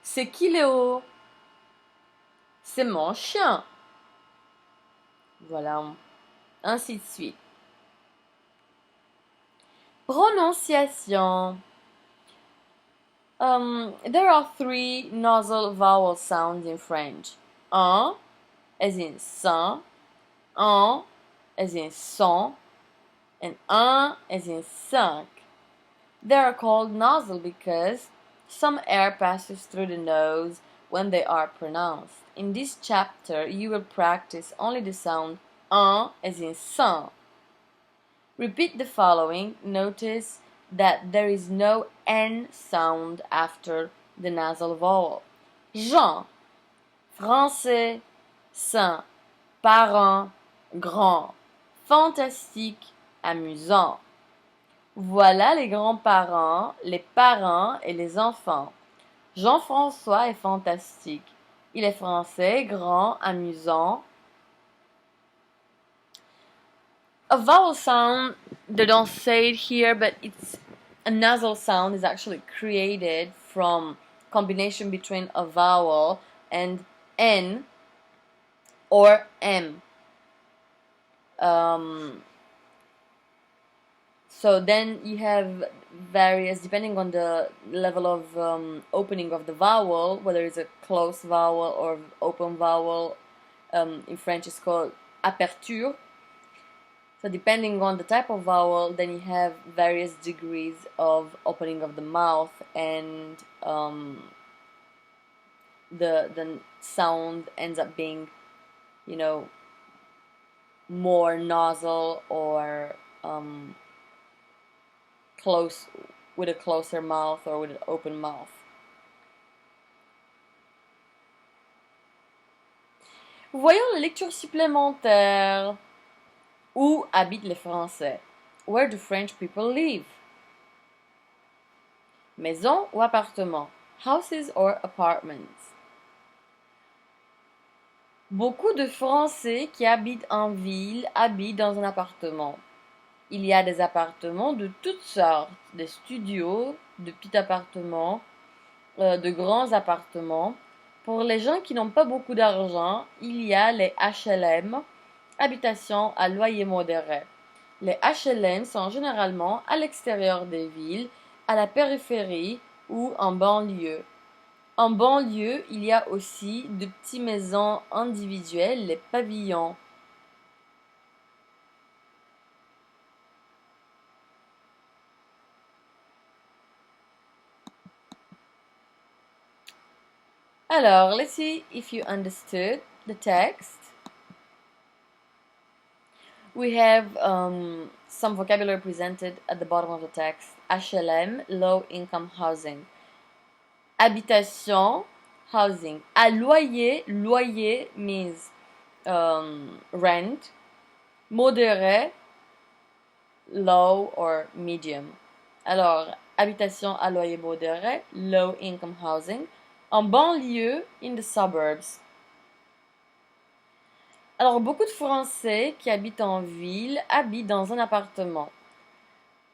C'est qui Léo? C'est mon chien. Voilà, ainsi de suite. Prononciation. There are 3 nasal vowel sounds in French. Un, as in san, un, as in son, and un, as in cinq. They are called nasal because some air passes through the nose when they are pronounced. In this chapter, you will practice only the sound un as in san. Repeat the following. Notice that there is no N sound after the nasal vowel. Jean, français, sain, parent, grand, fantastique, amusant. Voilà les grands-parents, les parents et les enfants. Jean-François est fantastique. Il est français, grand, amusant. A vowel sound, they don't say it here, but it's a nasal sound is actually created from combination between a vowel and N or M. So then you have various, depending on the level of opening of the vowel, whether it's a closed vowel or open vowel. In French it's called aperture. So depending on the type of vowel, then you have various degrees of opening of the mouth, and the sound ends up being, more nasal or close, with a closer mouth or with an open mouth. Voyons la lecture supplémentaire. Où habitent les Français? Where do French people live? Maison ou appartement? Houses or apartments? Beaucoup de Français qui habitent en ville habitent dans un appartement. Il y a des appartements de toutes sortes, des studios, de petits appartements, de grands appartements. Pour les gens qui n'ont pas beaucoup d'argent, il y a les HLM, habitations à loyer modéré. Les HLM sont généralement à l'extérieur des villes, à la périphérie ou en banlieue. En banlieue, il y a aussi de petites maisons individuelles, les pavillons. Alors, let's see if you understood the text. We have some vocabulary presented at the bottom of the text. HLM, low income housing. Habitation, housing. À loyer, loyer means rent. Modéré, low or medium. Alors, habitation à loyer modéré, low income housing. En banlieue, in the suburbs. Alors, beaucoup de Français qui habitent en ville habitent dans un appartement.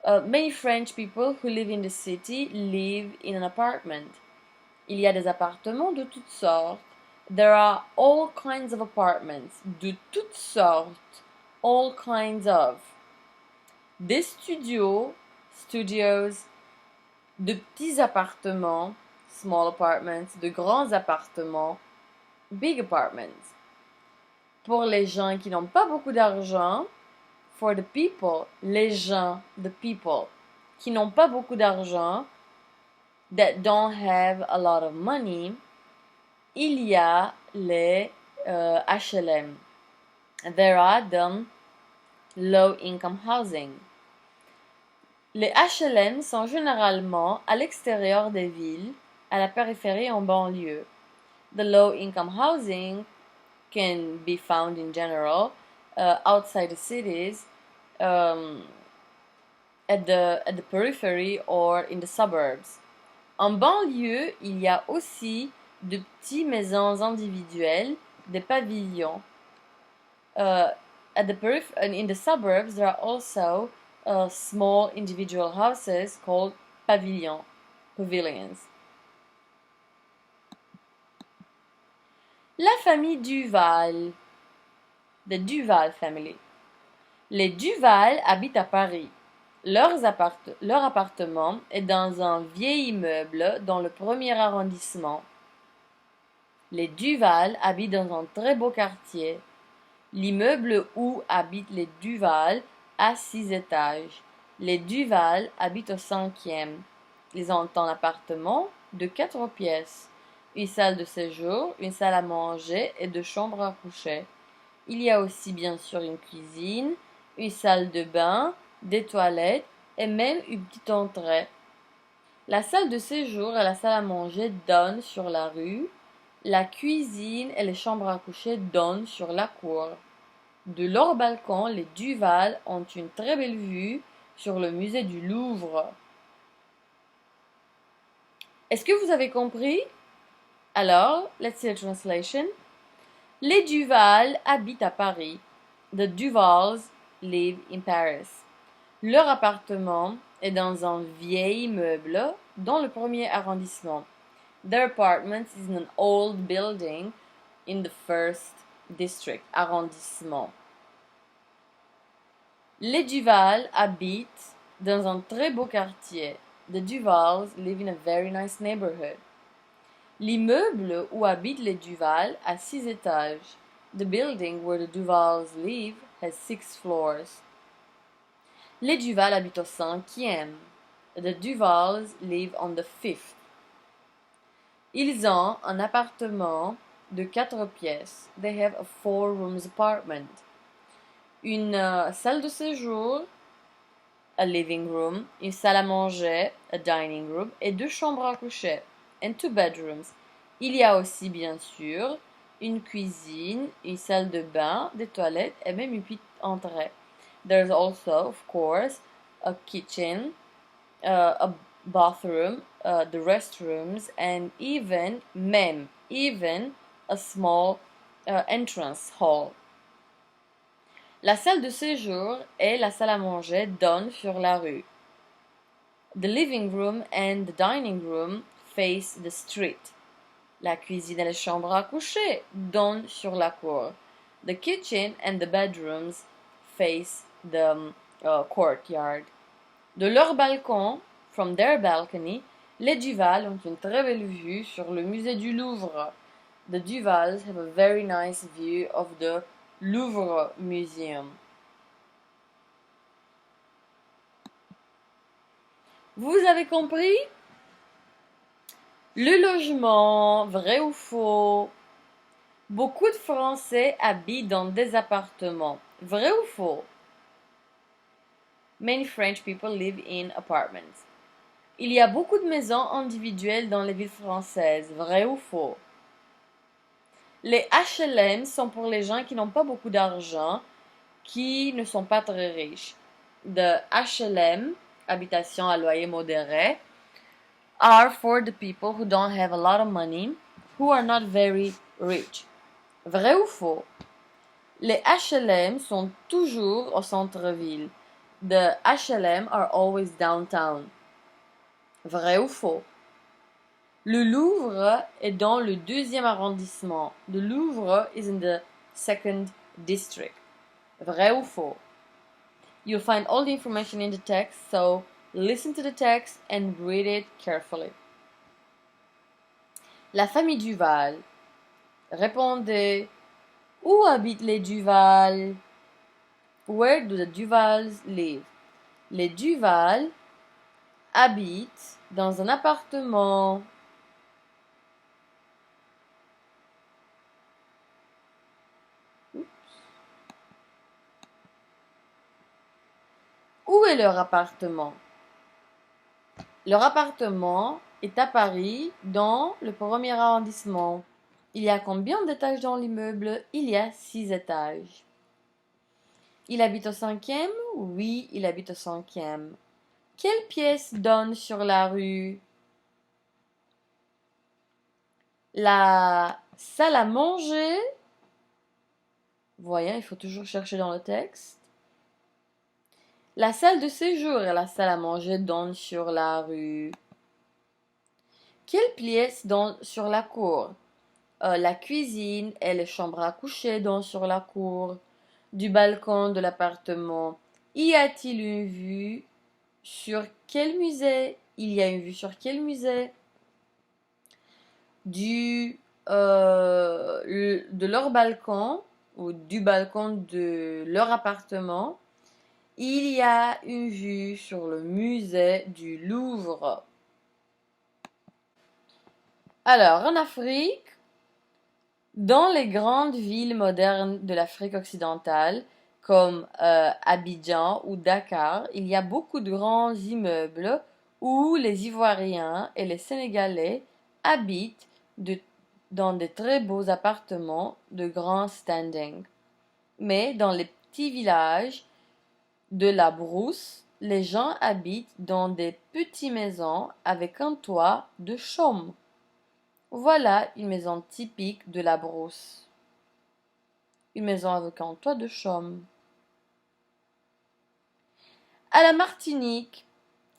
Many French people who live in the city live in an apartment. Il y a des appartements de toutes sortes. There are all kinds of apartments. De toutes sortes. All kinds of. Des studios, studios. De petits appartements, small apartments. De grands appartements, big apartments. Pour les gens qui n'ont pas beaucoup d'argent, for the people, les gens, the people, qui n'ont pas beaucoup d'argent, that don't have a lot of money, il y a les HLM. There are the low income housing. Les HLM sont généralement à l'extérieur des villes, à la périphérie en banlieue. The low income housing can be found in general outside the cities, at the periphery or in the suburbs. En banlieue, il y a aussi de petites maisons individuelles, des pavillons. In the suburbs, there are also small individual houses called pavilions. La famille Duval, the Duval family. Les Duval habitent à Paris. Leur appartement est dans un vieil immeuble dans le premier arrondissement. Les Duval habitent dans un très beau quartier. L'immeuble où habitent les Duval a 6 étages. Les Duval habitent au 5e. Ils ont un appartement de 4 pièces, une salle de séjour, une salle à manger et 2 chambres à coucher. Il y a aussi bien sûr une cuisine, une salle de bain, des toilettes et même une petite entrée. La salle de séjour et la salle à manger donnent sur la rue. La cuisine et les chambres à coucher donnent sur la cour. De leur balcon, les Duval ont une très belle vue sur le musée du Louvre. Est-ce que vous avez compris? Alors, let's see the translation. Les Duval habitent à Paris. The Duvals live in Paris. Leur appartement est dans un vieil immeuble dans le premier arrondissement. Their apartment is in an old building in the first district, arrondissement. Les Duval habitent dans un très beau quartier. The Duvals live in a very nice neighborhood. L'immeuble où habitent les Duval a 6 étages. The building where the Duvals live has 6 floors. Les Duval habitent au 5e. The Duvals live on the 5th. Ils ont un appartement de 4 pièces. They have a 4 rooms apartment. Une salle de séjour, a living room, une salle à manger, a dining room, et 2 chambres à coucher, and 2 bedrooms. Il y a aussi bien sûr une cuisine, une salle de bain, des toilettes et même une petite entrée. There's also, of course, a kitchen, a bathroom, the restrooms, and even a small entrance hall. La salle de séjour et la salle à manger donnent sur la rue. The living room and the dining room face the street. La cuisine et les chambres à coucher donnent sur la cour. The kitchen and the bedrooms face the courtyard. De leur balcon, from their balcony, Les Duval ont une très belle vue sur le musée du Louvre. The Duvals have a very nice view of the Louvre Museum. Vous avez compris? Le logement, vrai ou faux? Beaucoup de Français habitent dans des appartements. Vrai ou faux? Many French people live in apartments. Il y a beaucoup de maisons individuelles dans les villes françaises. Vrai ou faux? Les HLM sont pour les gens qui n'ont pas beaucoup d'argent, qui ne sont pas très riches. The HLM, habitation à loyer modéré, are for the people who don't have a lot of money, who are not very rich. Vrai ou faux? Les HLM sont toujours au centre-ville. The HLM are always downtown. Vrai ou faux? Le Louvre est dans le 2e arrondissement. The Louvre is in the 2nd district. Vrai ou faux? You'll find all the information in the text, so listen to the text and read it carefully. La famille Duval. Répondez. Où habitent les Duval? Where do the Duvals live? Les Duval habitent dans un appartement. Où est leur appartement? Leur appartement est à Paris, dans le 1er arrondissement. Il y a combien d'étages dans l'immeuble? Il y a 6 étages. Il habite au 5e? Oui, il habite au 5e. Quelle pièce donne sur la rue? La salle à manger? Voyons, il faut toujours chercher dans le texte. La salle de séjour et la salle à manger donnent sur la rue. Quelle pièce donne sur la cour? La cuisine et les chambres à coucher donnent sur la cour. Du balcon de l'appartement, y a-t-il une vue sur quel musée? Il y a une vue sur quel musée? De leur balcon ou du balcon de leur appartement, il y a une vue sur le musée du Louvre. Alors, en Afrique, dans les grandes villes modernes de l'Afrique occidentale, comme Abidjan ou Dakar, il y a beaucoup de grands immeubles où les Ivoiriens et les Sénégalais habitent dans de très beaux appartements de grand standing. Mais dans les petits villages de la brousse, les gens habitent dans des petites maisons avec un toit de chaume. Voilà une maison typique de la brousse. Une maison avec un toit de chaume. À la Martinique.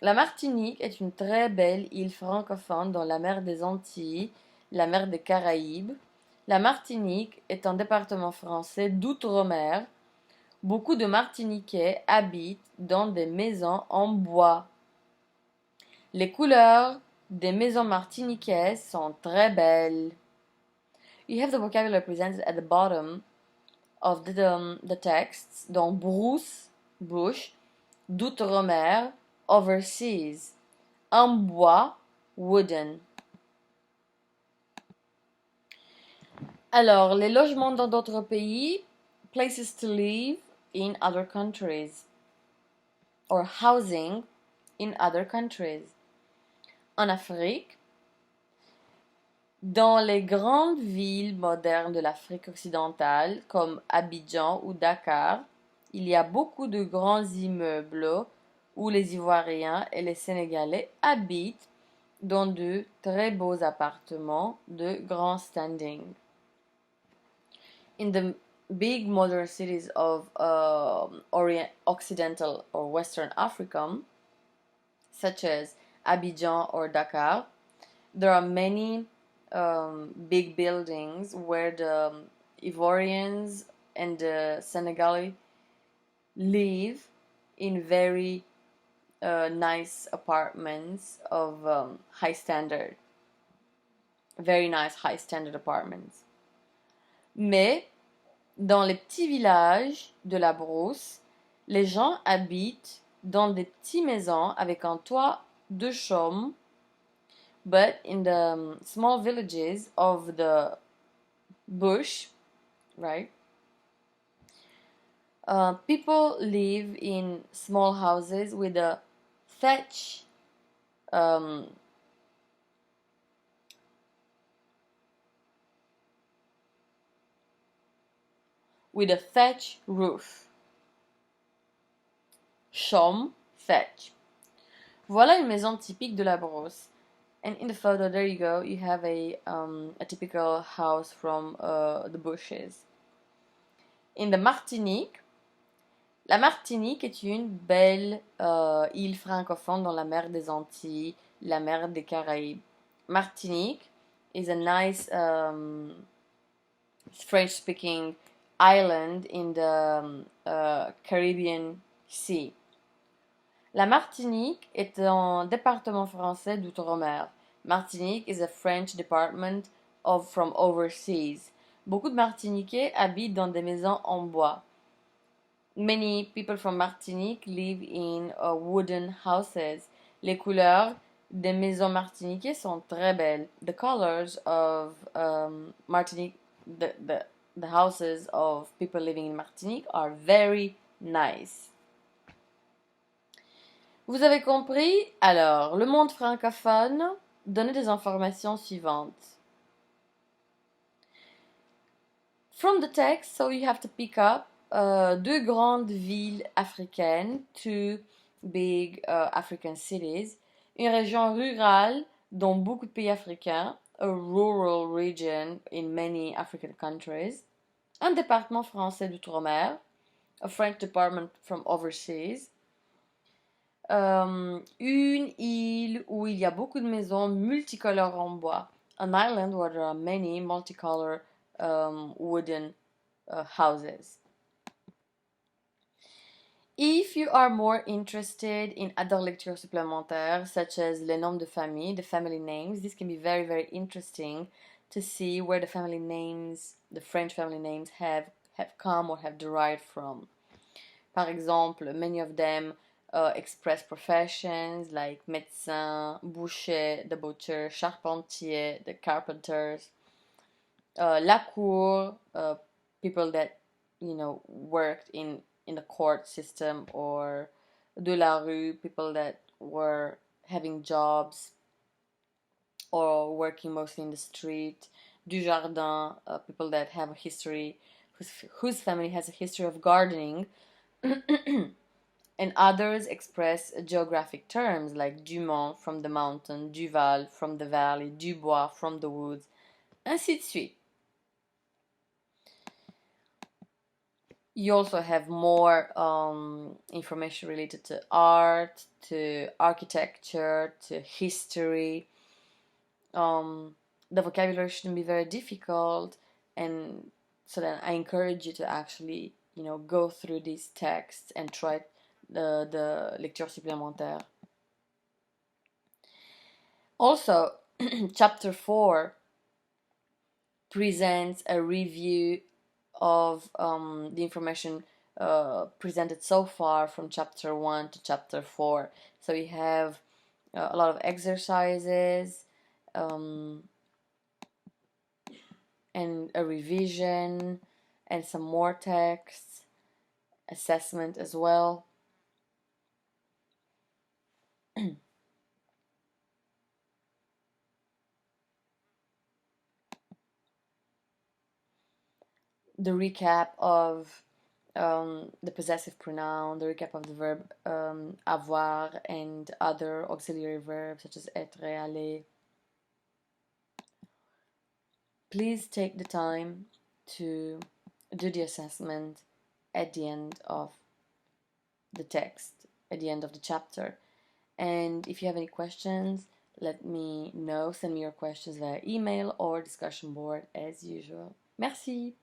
La Martinique est une très belle île francophone dans la mer des Antilles, la mer des Caraïbes. La Martinique est un département français d'outre-mer. Beaucoup de Martiniquais habitent dans des maisons en bois. Les couleurs des maisons martiniquaises sont très belles. You have the vocabulary presented at the bottom of the texts, dont brousse, bush, d'outre-mer, overseas, en bois, wooden. Alors, les logements dans d'autres pays, places to live in other countries, or housing in other countries. En Afrique, dans les grandes villes modernes de l'Afrique occidentale, comme Abidjan ou Dakar, il y a beaucoup de grands immeubles où les Ivoiriens et les Sénégalais habitent dans de très beaux appartements de grand standing. In the big modern cities of Occidental or Western Africa, such as Abidjan or Dakar, there are many big buildings where the Ivorians and the Senegalese live in very nice apartments of high standard. Very nice high standard apartments. Mais dans les petits villages de la brousse, les gens habitent dans des petites maisons avec un toit de chaume. But in the small villages of the bush, right? People live in small houses with a thatch um, with a thatch roof. Chaume, thatch. Voilà une maison typique de la Brousse. And in the photo, there you go, you have a typical house from the bushes. In the Martinique, la Martinique est une belle île francophone dans la mer des Antilles, la mer des Caraïbes. Martinique is a nice French-speaking island in the Caribbean Sea. La Martinique est un département français d'outre-mer. Martinique is a French department from overseas. Beaucoup de Martiniquais habitent dans des maisons en bois. Many people from Martinique live in wooden houses. Les couleurs des maisons martiniquais sont très belles. The colors of Martinique, the houses of people living in Martinique are very nice. Vous avez compris? Alors, le monde francophone donnait des informations suivantes. From the text, so you have to pick up deux grandes villes africaines, two big African cities, une région rurale dans beaucoup de pays africains, a rural region in many African countries, un département français d'outre-mer, a French department from overseas, une île où il y a beaucoup de maisons multicolores en bois, an island where there are many multicolor wooden houses. If you are more interested in other lectures supplémentaires, such as les noms de famille, the family names, this can be very, very interesting to see where the family names, the French family names have come or have derived from. Par exemple, many of them express professions like médecin, boucher, the butcher, charpentier, the carpenters, la cour, people that, you know, worked in the court system, or de la rue, people that were having jobs or working mostly in the street, du jardin, people that have a history, whose family has a history of gardening, and others express geographic terms like du mont from the mountain, du val from the valley, du bois from the woods, ainsi de suite. You also have more information related to art, to architecture, to history. The vocabulary shouldn't be very difficult, and so then I encourage you to actually, you know, go through these texts and try the lecture supplémentaire. Also, chapter 4 presents a review of the information presented so far from chapter 1 to chapter 4. So you have a lot of exercises and a revision and some more texts, assessment as well. The recap of the possessive pronoun, the recap of the verb avoir and other auxiliary verbs such as être et aller. Please take the time to do the assessment at the end of the text, at the end of the chapter. And if you have any questions, let me know. Send me your questions via email or discussion board as usual. Merci!